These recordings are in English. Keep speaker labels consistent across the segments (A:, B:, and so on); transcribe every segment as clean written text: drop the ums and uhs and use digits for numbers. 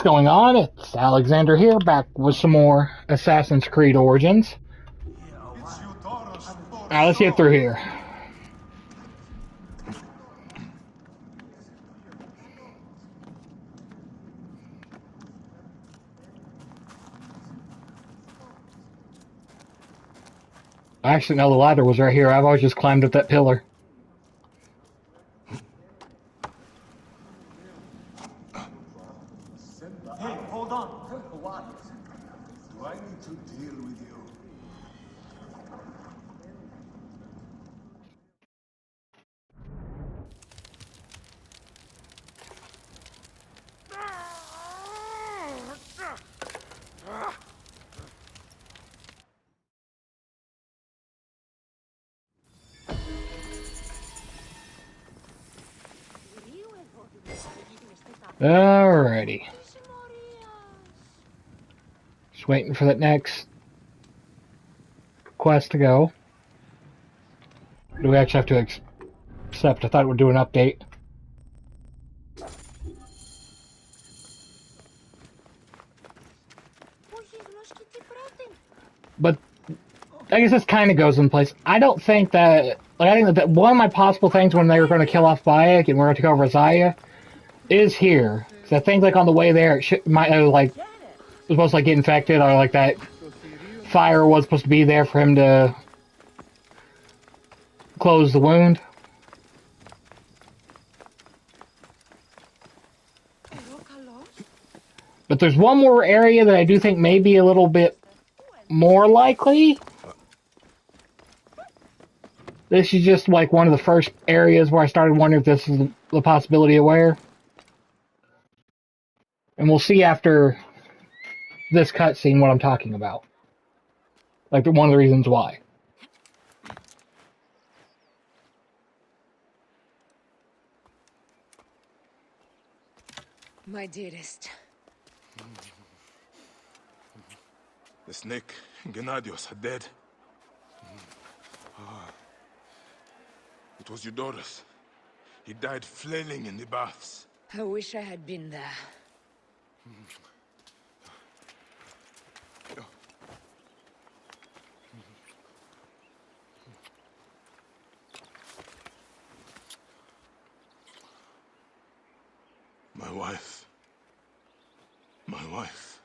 A: going on? It's Alexander here, back with some more Assassin's Creed Origins. Alright, let's get through here. I actually know the ladder was right here. I've always just climbed up that pillar.
B: Hey, hold on. What? Do I need to deal with you?
A: Alrighty. Just waiting for that next quest to go. Do we actually have to accept? I thought we'd do an update. But I guess this kind of goes in place. I don't think that... Like, I think that one of my possible things when they were going to kill off Bayek and we're going to take over Zaya is here. Because I think, like, on the way there, it might have, like, was supposed to, like, get infected, or, like, that fire was supposed to be there for him to close the wound. But there's one more area that I do think may be a little bit more likely. This is just like one of the first areas where I started wondering if this is the possibility of where. And we'll see after this cutscene what I'm talking about. Like, one of the reasons why.
C: My dearest.
D: The snake, Gennadios, are dead. It was Eudorus. He died flailing in the baths.
C: I wish I had been there.
D: My wife. My wife.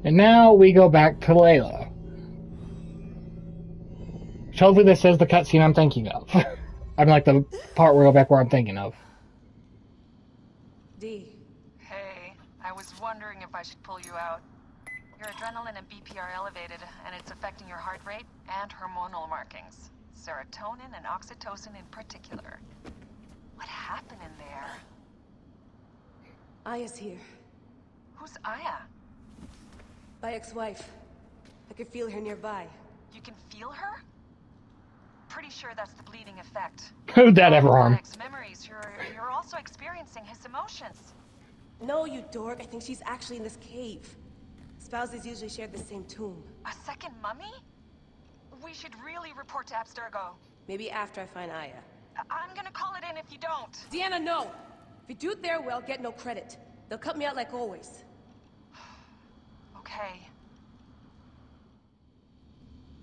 A: And now we go back to Layla. So hopefully this is the cutscene I'm thinking of. I'm like the part where I go back where I'm thinking of.
C: D.
E: Hey, I was wondering if I should pull you out. Your adrenaline and BP are elevated, and it's affecting your heart rate and hormonal markings. Serotonin and oxytocin in particular. What happened in there?
C: Aya's here.
E: Who's Aya?
C: My ex-wife. I could feel her nearby.
E: You can feel her? Pretty sure that's the bleeding effect.
A: Who'd that ever harm?
E: Memories, you're also experiencing his emotions.
C: No, you dork. I think she's actually in this cave. Spouses usually share the same tomb.
E: A second mummy? We should really report to Abstergo.
C: Maybe after I find Aya.
E: I'm gonna call it in if you don't.
C: Deanna, no! If you do it there, well, get no credit. They'll cut me out like always.
E: Okay.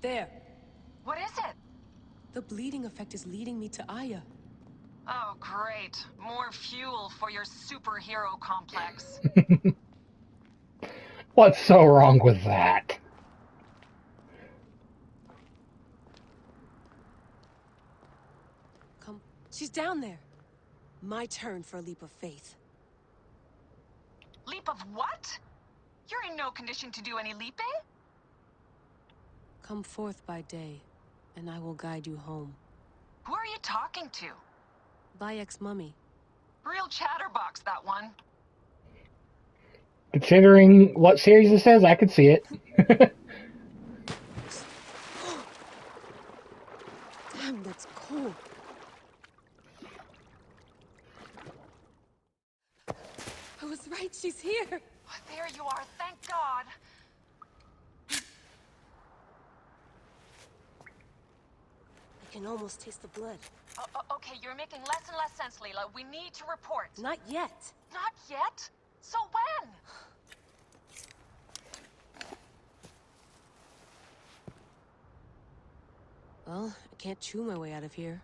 C: There.
E: What is it?
C: The bleeding effect is leading me to Aya.
E: Oh, great. More fuel for your superhero complex.
A: What's so wrong with that?
C: Come. She's down there. My turn for a leap of faith.
E: Leap of what? You're in no condition to do any leaping?
C: Come forth by day, and I will guide you home.
E: Who are you talking to?
C: Bayek's mummy.
E: Real chatterbox, that one.
A: Considering what series this is, I could see it.
C: Damn, that's cold. right, she's here.
E: There you are, thank God.
C: I can almost taste the blood.
E: Okay, you're making less and less sense, Layla. We need to report.
C: Not yet.
E: Not yet? So when?
C: Well, I can't chew my way out of here.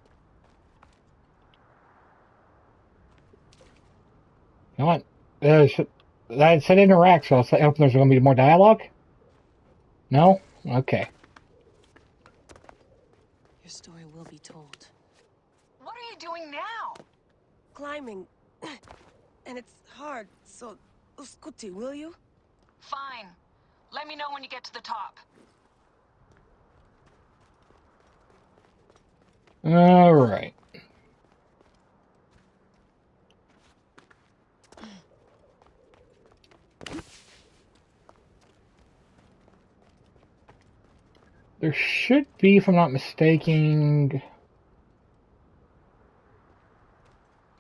A: You know what? I said interact, so I hope there's going to be more dialogue. No? Okay.
C: Your story will be told.
E: What are you doing now?
C: Climbing. And it's hard, so... Scuti, will you?
E: Fine. Let me know when you get to the top.
A: Alright. There should be, if I'm not mistaken,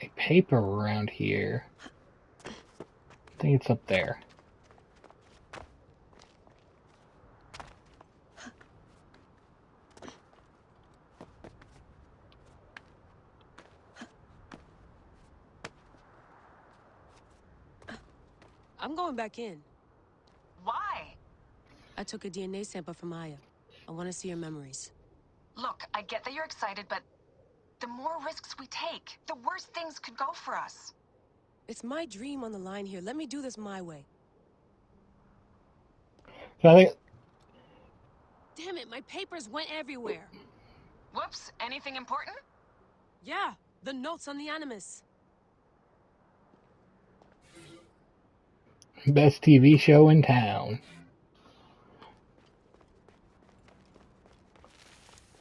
A: a paper around here. I think it's up there.
C: I'm going back in.
E: Why?
C: I took a DNA sample from Aya. I want to see her memories.
E: Look, I get that you're excited, but the more risks we take, the worse things could go for us.
C: It's my dream on the line here. Let me do this my way.
A: So I think
C: Damn it, my papers went everywhere.
E: Whoops, anything important?
C: Yeah, the notes on the Animus.
A: best TV show in town.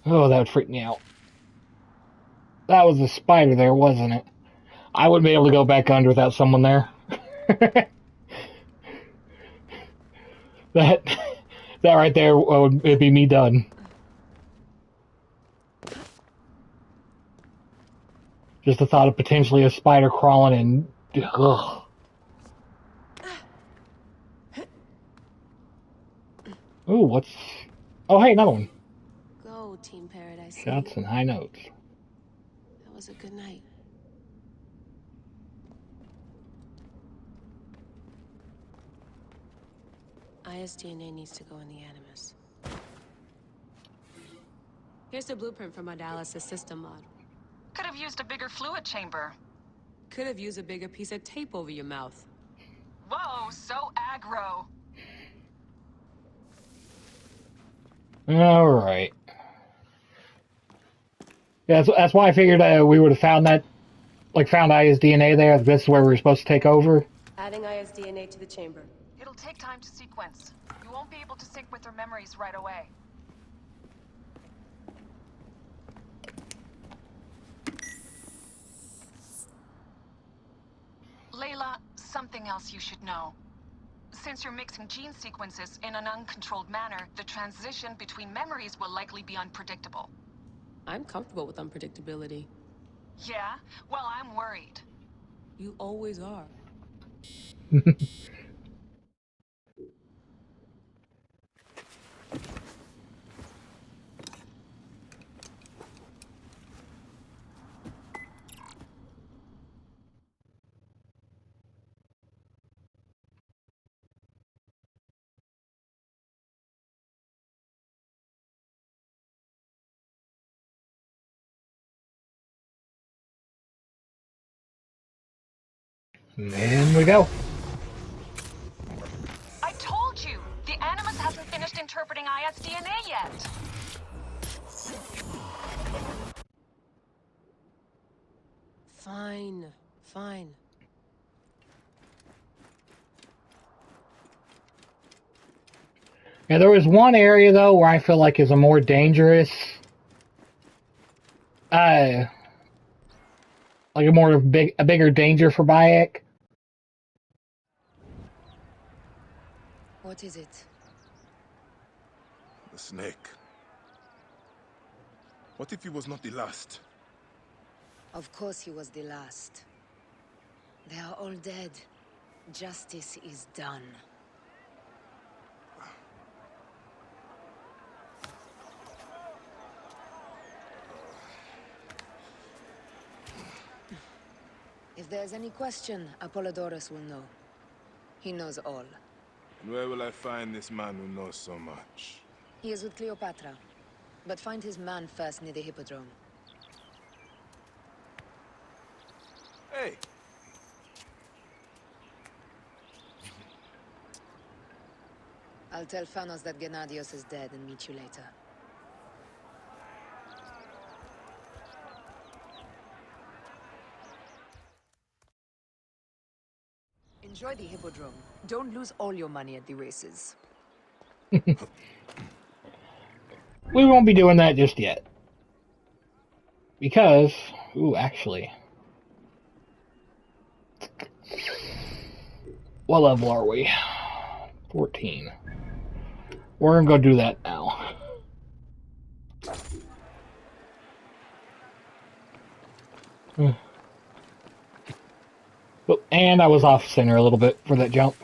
A: Oh, that would freak me out. That was a spider there, wasn't it? I wouldn't be able to go back under without someone there. that right there would it'd be me done. Just the thought of potentially a spider crawling in. Ugh. Ooh, what's... Oh, hey, another one.
C: Go, Team Paradise.
A: Shots and high notes.
C: That was a good night. Aya's DNA needs to go in the Animus. Here's the blueprint for my dialysis system mod.
E: Could have used a bigger fluid chamber.
C: Could have used a bigger piece of tape over your mouth.
E: Whoa, so aggro.
A: Alright. Yeah, that's why I figured we would have found that, like, found Aya's DNA there. This is where we were supposed to take over.
C: Adding Aya's DNA to the chamber.
E: It'll take time to sequence. You won't be able to sync with her memories right away. Layla, something else you should know. Since you're mixing gene sequences in an uncontrolled manner, the transition between memories will likely be unpredictable.
C: I'm comfortable with unpredictability.
E: Yeah? Well, I'm worried.
C: You always are.
A: In we go.
E: I told you! The Animus hasn't finished interpreting Aya's DNA yet!
C: Fine. Fine.
A: Yeah, there was one area, though, where I feel like is a more dangerous... like a bigger danger for Bayek.
C: What is it?
D: The snake. What if he was not the last?
F: Of course he was the last. They are all dead. Justice is done. If there's any question, Apollodorus will know. He knows all.
D: And where will I find this man who knows so much?
F: He is with Cleopatra. But find his man first near the Hippodrome.
D: Hey!
F: I'll tell Phanos that Gennadios is dead and meet you later. Enjoy the Hippodrome. Don't lose all your money at the races.
A: We won't be doing that just yet. Because, ooh, actually. What level are we? 14. We're gonna go do that now. Oh, and I was off center a little bit for that jump.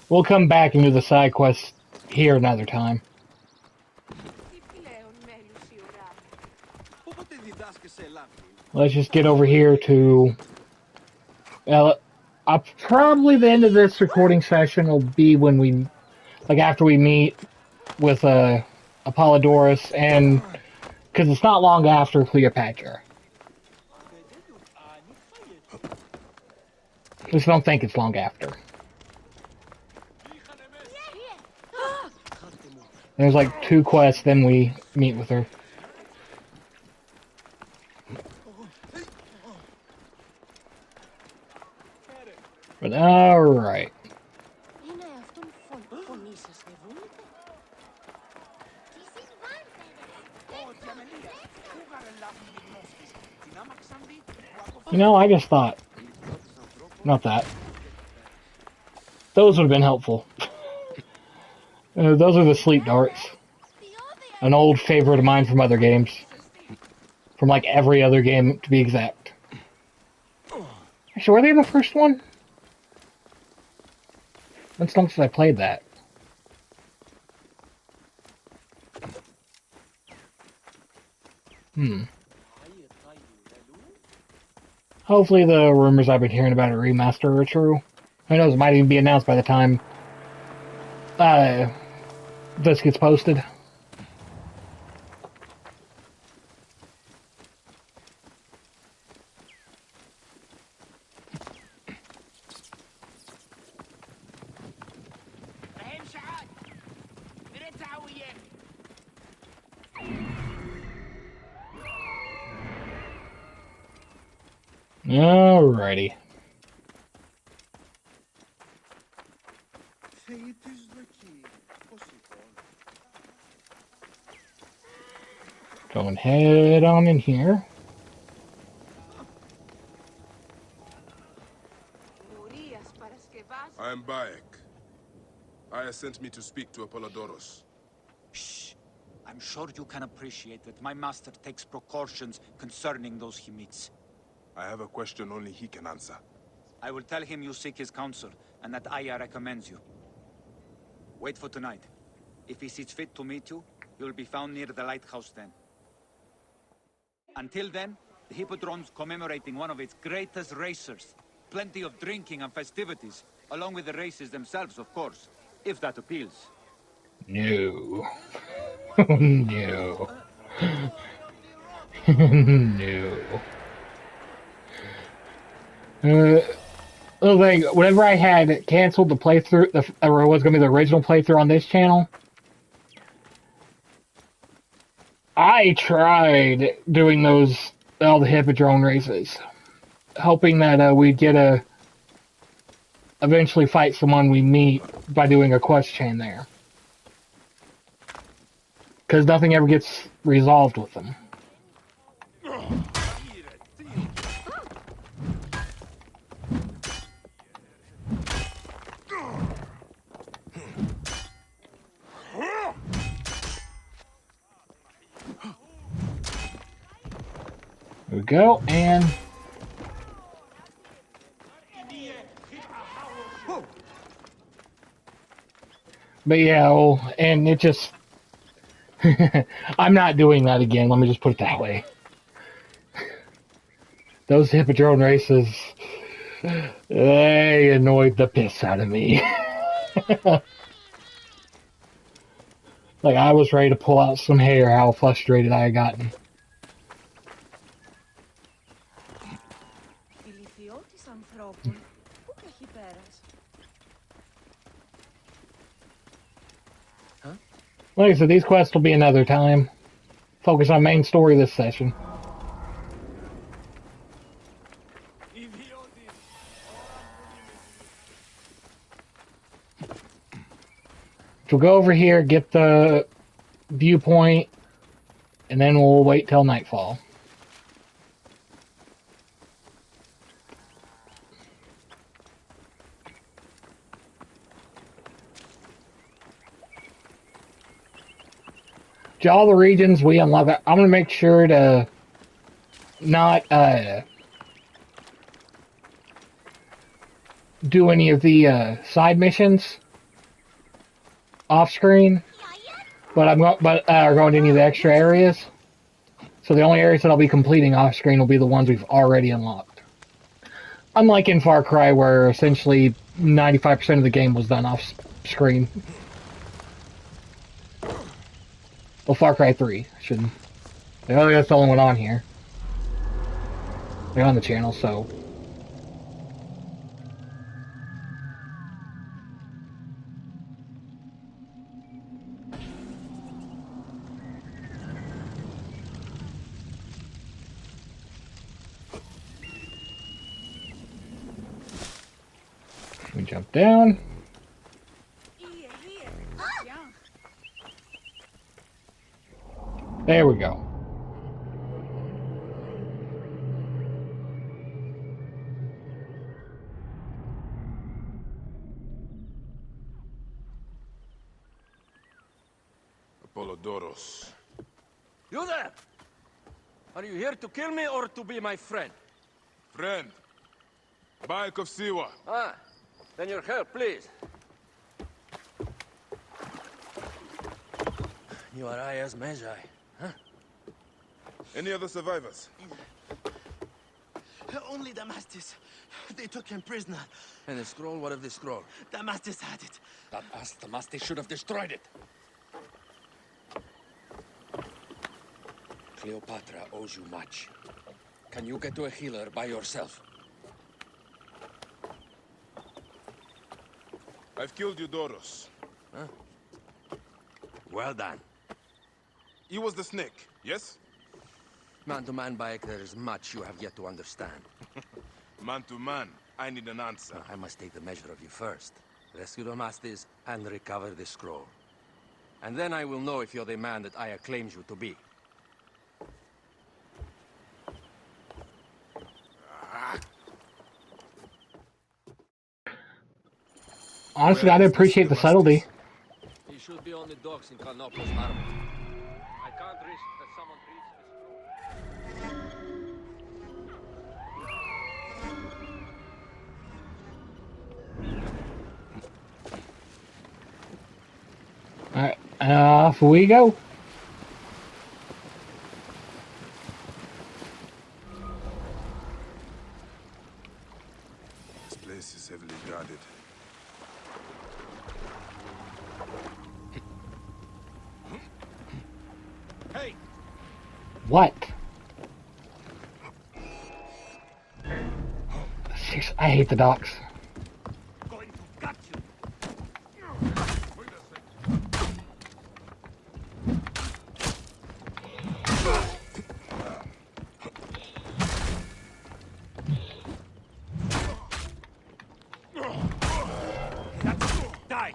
A: We'll come back and do the side quest here another time. Let's just get over here to... probably the end of this recording session will be when we... Like after we meet with Apollodorus and... Because it's not long after Cleopatra. At least I don't think it's long after. There's like 2 quests, then we meet with her. But alright. You know, I just thought. Not that. Those would have been helpful. Those are the sleep darts. An old favorite of mine from other games. From like every other game, to be exact. Actually, were they the first one? When's the longest since I played that? Hopefully the rumors I've been hearing about a remaster are true. Who knows, it might even be announced by the time this gets posted. Alrighty. Going head on in here.
D: I am Bayek. Aya sent me to speak to Apollodorus.
G: Shh. I'm sure you can appreciate that my master takes precautions concerning those he meets.
D: I have a question only he can answer.
G: I will tell him you seek his counsel, and that Aya recommends you. Wait for tonight. If he sees fit to meet you, you'll be found near the lighthouse then. Until then, the Hippodrome's commemorating one of its greatest racers. Plenty of drinking and festivities, along with the races themselves, of course, if that appeals.
A: No. No. No. Little thing, whenever I had canceled the playthrough, or it was going to be the original playthrough on this channel, I tried doing all the Hippodrome races, hoping that we'd get eventually fight someone we meet by doing a quest chain there. Because nothing ever gets resolved with them. we go, and but yeah, oh, and it just I'm not doing that again. Let me just put it that way. Those Hippodrome races, they annoyed the piss out of me. Like, I was ready to pull out some hair, how frustrated I had gotten. Like I said, these quests will be another time. Focus on main story this session. So we'll go over here, get the viewpoint, and then we'll wait till nightfall. To all the regions we unlock, I'm going to make sure to not do any of the side missions off screen, but are going to any of the extra areas. So the only areas that I'll be completing off screen will be the ones we've already unlocked. Unlike in Far Cry, where essentially 95% of the game was done off screen. Well, Far Cry 3 shouldn't. That's the only one on here. They're on the channel, so. We jump down. There we go.
D: Apollodoros.
B: You there? Are you here to kill me or to be my friend?
D: Friend. Bayek of Siwa.
B: Ah, then your help, please. You are Aya's Magi, huh?
D: Any other survivors?
H: Only Damastis. They took him prisoner.
B: And the scroll? What of the scroll?
H: Damastis had it.
B: That Damastis should have destroyed it. Cleopatra owes you much. Can you get to a healer by yourself?
D: I've killed Eudoros.
B: Huh? Well done.
D: He was the snake, yes?
B: Man to man, Bayek, there is much you have yet to understand.
D: Man to man, I need an answer.
B: I must take the measure of you first. Rescue Damastis and recover the scroll. And then I will know if you're the man that Aya claims you to be.
A: Honestly, I appreciate the subtlety.
B: He should be on the docks in Carnoplos Harbor. I can't risk that someone reads the scroll.
A: Alright, off we go.
D: This place is heavily guarded.
B: Hey!
A: What? Seriously, I hate the docks.
B: Going to gut you! Die!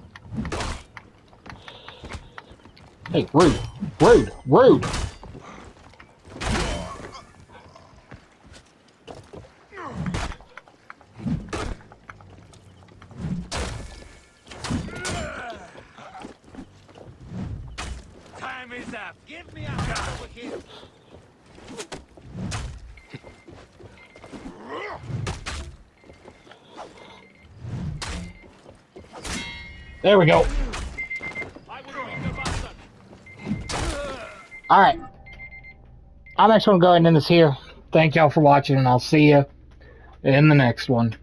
A: Hey, rude, rude, rude.
B: Time is up! Give me a hand over here!
A: There we go. Alright. I'm actually going to go ahead and end this here. Thank y'all for watching, and I'll see you in the next one.